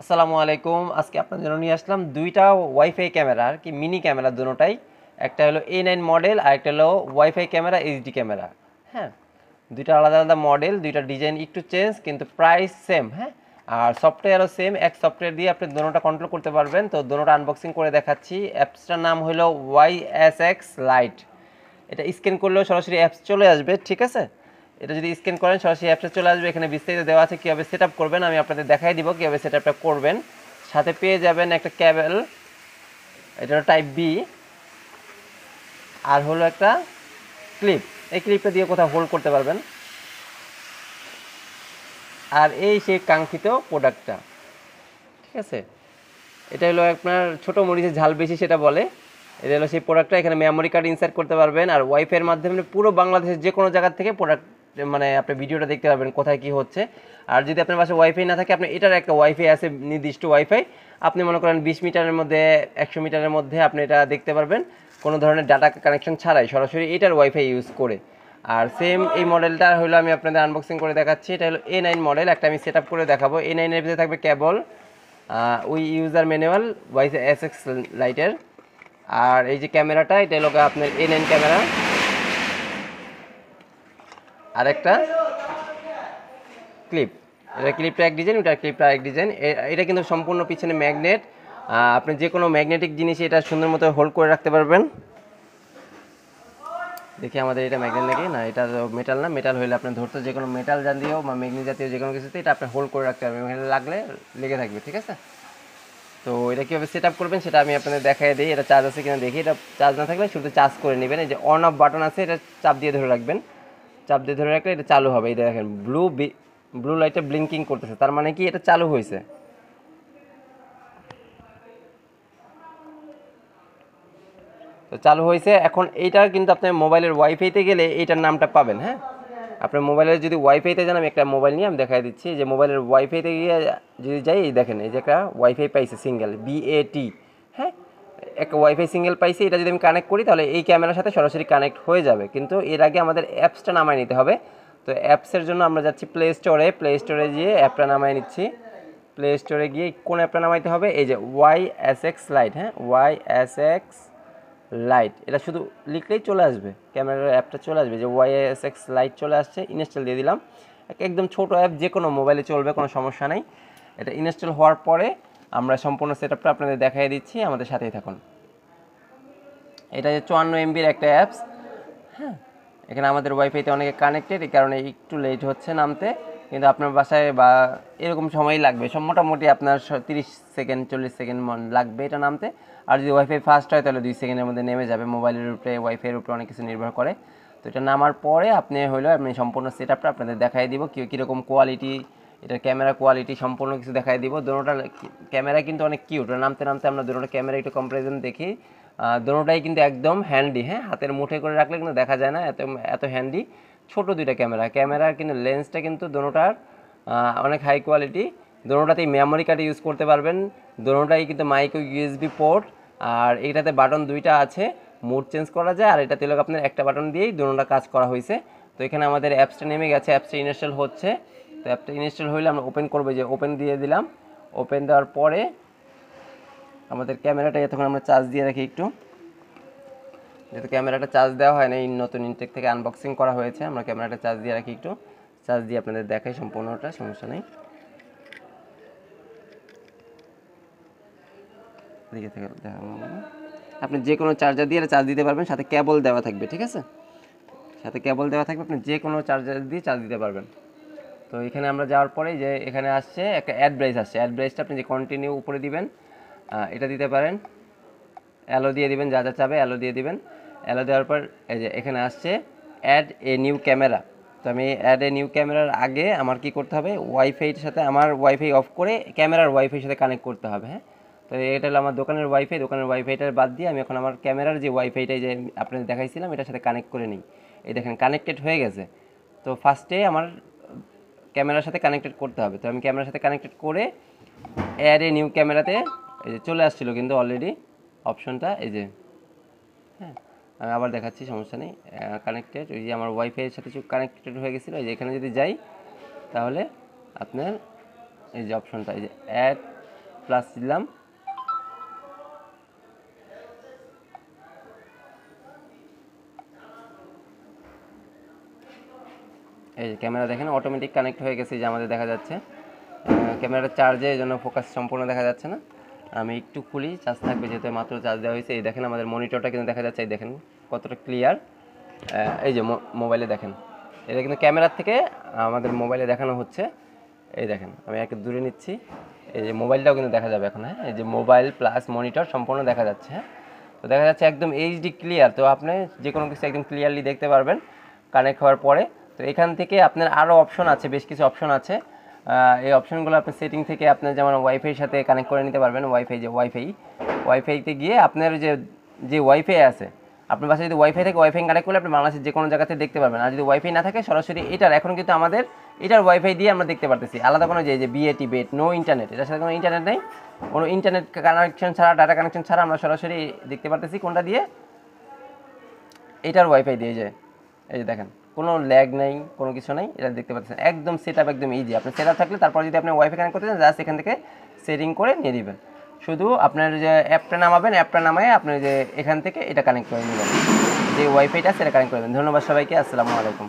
আসসালামু আলাইকুম। আজকে আপনাদের জন্য নিয়ে আসলাম দুইটা ওয়াইফাই ক্যামেরা, আর কি মিনি ক্যামেরা দুটোটাই। একটা হলো A9 মডেল আর একটা হলো ওয়াইফাই ক্যামেরা এইচডি ক্যামেরা। হ্যাঁ, দুইটা আলাদা আলাদা মডেল, দুইটা ডিজাইন একটু চেঞ্জ, কিন্তু প্রাইস সেম। হ্যাঁ, আর সফটওয়্যারও সেম। এক সফটওয়্যার দিয়ে আপনি দুটোটা কন্ট্রোল করতে পারবেন। তো দুটোটা আনবক্সিং করে দেখাচ্ছি। অ্যাপসটার নাম হলো YSX লাইট। এটা স্ক্যান করলেও সরাসরি অ্যাপস চলে আসবে, ঠিক আছে? এটা যদি স্ক্যান করেন সরাসরি অ্যাপসে চলে আসবে। এখানে বিস্তারিত দেওয়া আছে কীভাবে সেট আপ করবেন, আমি আপনাদের দেখাই দিব কীভাবে সেট আপটা করবেন। সাথে পেয়ে যাবেন একটা ক্যাবেল, এটা হলো টাইপ বি, আর হলো একটা ক্লিপ। এই ক্লিপটা দিয়ে কোথাও হোল্ড করতে পারবেন। আর এই সেই কাঙ্ক্ষিত প্রোডাক্টটা, ঠিক আছে? এটা হলো আপনার ছোটো মরিচের ঝাল বেশি সেটা বলে। এটা হলো সেই প্রোডাক্টটা। এখানে মেমোরি কার্ড ইনসার্ট করতে পারবেন, আর ওয়াইফাইয়ের মাধ্যমে পুরো বাংলাদেশের যে কোনো জায়গা থেকে প্রোডাক্ট মানে আপনি ভিডিওটা দেখতে পারবেন কোথায় কী হচ্ছে। আর যদি আপনার বাসায় ওয়াইফাই না থাকে, আপনি এটার একটা ওয়াইফাই আছে, নির্দিষ্ট ওয়াইফাই। আপনি মনে করেন 20 মিটারের মধ্যে 100 মিটারের মধ্যে আপনি এটা দেখতে পারবেন কোনো ধরনের ডাটা কানেকশন ছাড়াই, সরাসরি এটার ওয়াইফাই ইউজ করে। আর সেম এই মডেলটা হলো আমি আপনাদের আনবক্সিং করে দেখাচ্ছি। এটা হলো A9 মডেল। একটা আমি সেট আপ করে দেখাবো। A9 এর ভিতরে থাকবে কেবল, ওই ইউজার ম্যানুয়াল YSX লাইটের। আর এই যে ক্যামেরাটা, এটা হলো আপনার A9 ক্যামেরা। আর একটা ক্লিপ, এটা ক্লিপটা এক ডিজাইন, ওটার ক্লিপটা এক ডিজাইন। এটা কিন্তু সম্পূর্ণ পিছনে ম্যাগনেট। আপনি যে কোনো ম্যাগনেটিক জিনিস এটা সুন্দর মতো হোল্ড করে রাখতে পারবেন। দেখি আমাদের এটা ম্যাগনেট নাকি না, এটা মেটাল না। মেটাল হলে আপনি ধরতে যে কোনো মেটাল জাতীয় বা ম্যাগনেট জাতীয় যে কোনো কিছুতে এটা আপনি হোল্ড করে রাখতে পারবেন, এখানে লাগলে লেগে থাকবে, ঠিক আছে? তো এটা কীভাবে সেট আপ করবেন সেটা আমি আপনাদের দেখাই দিই। এটা চার্জ আছে কিনা দেখি। এটা চার্জ না থাকলে শুধু চার্জ করে নেবেন। এই যে অন অফ বাটন আছে, এটা চাপ দিয়ে ধরে রাখবেন। চাপ দিয়ে ধরে রাখলে এটা চালু হবে। এই দেখেন ব্লু লাইটে ব্লিঙ্কিং করতেছে, তার মানে কি এটা চালু হয়েছে। তো চালু হয়েছে। এখন এইটা কিন্তু আপনার মোবাইলের ওয়াইফাইতে গেলে এইটার নামটা পাবেন। হ্যাঁ, আপনার মোবাইলের যদি ওয়াইফাইতে যান, আমি একটা মোবাইল নিয়ে আমি দেখাই দিচ্ছি। যে মোবাইলের ওয়াইফাইতে গিয়ে যদি যাই, এই দেখেন এই যে একটা ওয়াইফাই পাইছে সিঙ্গেল, BAT। হ্যাঁ, একটা ওয়াইফাই সিঙ্গেল পাইছি। এটা যদি আমি কানেক্ট করি তাহলে এই ক্যামেরার সাথে সরাসরি কানেক্ট হয়ে যাবে, কিন্তু এর আগে আমাদের অ্যাপসটা নামায় নিতে হবে। তো অ্যাপসের জন্য আমরা যাচ্ছি প্লে স্টোরে। প্লে স্টোরে গিয়ে অ্যাপটা নামায় নিচ্ছি। প্লে স্টোরে গিয়ে কোন অ্যাপটা নামাইতে হবে? এই যে YSX লাইট। হ্যাঁ, YSX লাইট, এটা শুধু লিখলেই চলে আসবে, ক্যামেরার অ্যাপটা চলে আসবে। যে YSX লাইট চলে আসছে, ইনস্টল দিয়ে দিলাম। একদম ছোটো অ্যাপ, যে কোনো মোবাইলে চলবে, কোনো সমস্যা নেই। এটা ইনস্টল হওয়ার পরে আমরা সম্পূর্ণ সেট আপটা আপনাদের দেখাই দিচ্ছি, আমাদের সাথেই থাকুন। এটা যে 54 MBর একটা অ্যাপস। হ্যাঁ, এখানে আমাদের ওয়াইফাইতে অনেকে কানেক্টেড, এই কারণে একটু লেট হচ্ছে নামতে, কিন্তু আপনার বাসায় বা এরকম সময় লাগবে। সব মোটামুটি আপনার 30 সেকেন্ড 40 সেকেন্ড লাগবে এটা নামতে। আর যদি ওয়াইফাই ফাস্ট হয় তাহলে 2 সেকেন্ডের মধ্যে নেমে যাবে। মোবাইলের উপরে, ওয়াইফাইয়ের উপরে অনেক কিছু নির্ভর করে। তো এটা নামার পরে আপনি হলো আমি সম্পূর্ণ সেট আপটা আপনাদের দেখাই দিব, কীরকম কোয়ালিটি, এটার ক্যামেরা কোয়ালিটি সম্পূর্ণ কিছু দেখাই দিব। দুটোটা ক্যামেরা কিন্তু অনেক কিউট। নামতে নামতে আমরা দুটোটা ক্যামেরা একটু কম্পারিজন দেখি। দুটোটাই কিন্তু একদম হ্যান্ডি। হ্যাঁ, হাতের মুঠে করে রাখলে কিন্তু দেখা যায় না, এত এত হ্যান্ডি। ছোট দুইটা ক্যামেরার কিন্তু লেন্সটা কিন্তু দুটোটার অনেক হাই কোয়ালিটি। দুটোটাতেই মেমোরি কার্ড ইউজ করতে পারবেন। দুটোটাই কিন্তু মাইক্রো USB পোর্ট। আর এইটাতে বাটন দুইটা আছে, মুড চেঞ্জ করা যায়। আর এটাতে লোক আপনার একটা বাটন দিয়েই দুটোটা কাজ করা হয়েছে। তো এখানে আমাদের অ্যাপসটা নেমে গেছে, অ্যাপসটা ইনস্টল হচ্ছে। তো অ্যাপটা ইনস্টল হইলে আমরা ওপেন করবো, যে ওপেন দিয়ে দিলাম। ওপেন দেওয়ার পরে আমাদের ক্যামেরাটা এতক্ষণ আমরা চার্জ দিয়ে রাখি একটু, যেহেতু ক্যামেরাটা চার্জ দেওয়া হয় না, এই নতুন ইনটেক থেকে আনবক্সিং করা হয়েছে। আমরা ক্যামেরাটা চার্জ দিয়ে রাখি একটু, চার্জ দিয়ে আপনাদের দেখাই সম্পূর্ণটা, সমস্যা নেই। দিকে থেকে আপনি যে কোনো চার্জার দিয়ে চার্জ দিতে পারবেন, সাথে কেবল দেওয়া থাকবে, ঠিক আছে? সাথে কেবল দেওয়া থাকবে, আপনি যে কোনো চার্জার দিয়ে চার্জ দিতে পারবেন। তো এখানে আমরা যাওয়ার পরে যে এখানে আসছে একটা অ্যাডভাইস আসছে। অ্যাডভাইসটা আপনি যে কন্টিনিউ উপরে দিবেন, এটা দিতে পারেন। অ্যালো দিয়ে দিবেন, যা যা চাবে অ্যালো দিয়ে দিবেন। অ্যালো দেওয়ার পর এই যে এখানে আসছে অ্যাড এ নিউ ক্যামেরা। তো আমি অ্যাড এ নিউ ক্যামেরার আগে আমার কি করতে হবে? ওয়াইফাইয়ের সাথে আমার ওয়াইফাই অফ করে ক্যামেরার ওয়াইফাইয়ের সাথে কানেক্ট করতে হবে। হ্যাঁ, তো এটা হলো আমার দোকানের ওয়াইফাই। দোকানের ওয়াইফাইটা বাদ দিয়ে আমি এখন আমার ক্যামেরার যে ওয়াইফাইটা যে আপনাদের দেখাইছিলাম এটার সাথে কানেক্ট করে নিই। এই দেখেন কানেক্টেড হয়ে গেছে। তো ফার্স্টে আমার ক্যামেরার সাথে কানেক্টেড করতে হবে। তো আমি ক্যামেরার সাথে কানেক্টেড করে অ্যাড এ নিউ ক্যামেরাতে এই যে চলে আসছিলো কিন্তু অলরেডি অপশনটা, এই যে। হ্যাঁ, আমি আবার দেখাচ্ছি, সমস্যা নেই। কানেক্টেড, ওই যে আমার ওয়াইফাইয়ের সাথে কানেক্টেড হয়ে গেছিলো। এই যে এখানে যদি যাই তাহলে আপনার এই যে অপশনটা, এই যে অ্যাড প্লাস দিলাম। এই যে ক্যামেরা দেখেন অটোমেটিক কানেক্ট হয়ে গেছে, যে আমাদের দেখা যাচ্ছে ক্যামেরাটা চার্জে, এই জন্য ফোকাস সম্পূর্ণ দেখা যাচ্ছে না। আমি একটু খুলি, চার্জ থাকবে যেহেতু মাত্র চার্জ দেওয়া হয়েছে। এই দেখেন আমাদের মনিটরটা কিন্তু দেখা যাচ্ছে, এই দেখেন কতটা ক্লিয়ার। এই যে মোবাইলে দেখেন, এটা কিন্তু ক্যামেরার থেকে আমাদের মোবাইলে দেখানো হচ্ছে। এই দেখেন আমি একটু দূরে নিচ্ছি, এই যে মোবাইলটাও কিন্তু দেখা যাবে এখন। হ্যাঁ, এই যে মোবাইল প্লাস মনিটর সম্পূর্ণ দেখা যাচ্ছে। হ্যাঁ, তো দেখা যাচ্ছে একদম এইচডি ক্লিয়ার। তো আপনি যে কোনো কিছু একদম ক্লিয়ারলি দেখতে পারবেন কানেক্ট হওয়ার পরে। তো এখান থেকে আপনার আরও অপশন আছে, বেশ কিছু অপশন আছে। এই অপশনগুলো আপনি সেটিং থেকে আপনার যেমন ওয়াইফাইয়ের সাথে কানেক্ট করে নিতে পারবেন। ওয়াইফাইতে গিয়ে আপনার যে ওয়াইফাই আছে, আপনার বাসায় যদি ওয়াইফাই থাকে, ওয়াইফাই কানেক্ট করলে আপনি বাংলাদেশের যে কোনো জায়গাতে দেখতে পারবেন। আর যদি ওয়াইফাই না থাকে, সরাসরি এটার এখন কিন্তু আমাদের এটার ওয়াইফাই দিয়ে আমরা দেখতে পারতেছি। আলাদা কোনো যে বিএটি বেট নো ইন্টারনেট, এটার সাথে কোনো ইন্টারনেট নেই, কোনো ইন্টারনেট কানেকশন ছাড়া, ডাটা কানেকশন ছাড়া আমরা সরাসরি দেখতে পারতেছি। কোনটা দিয়ে? এটার ওয়াইফাই দিয়ে যায়। এই যে দেখেন কোনো ল্যাগ নেই, কোনো কিছু নেই, এটা দেখতে পাচ্ছেন একদম সেট আপ একদম ইজি। আপনার সেট আপ থাকলে তারপর যদি আপনি ওয়াইফাই কানেক্ট করতে চান, জাস্ট এখান থেকে সেটিং করে নিয়ে নেবেন। শুধু আপনার যে অ্যাপটা নামাবেন, অ্যাপটা নামায় আপনি যে এখান থেকে এটা কানেক্ট করে নেবেন, যে ওয়াইফাইটা সেটা কানেক্ট করবেন। ধন্যবাদ সবাইকে, আসসালামু আলাইকুম।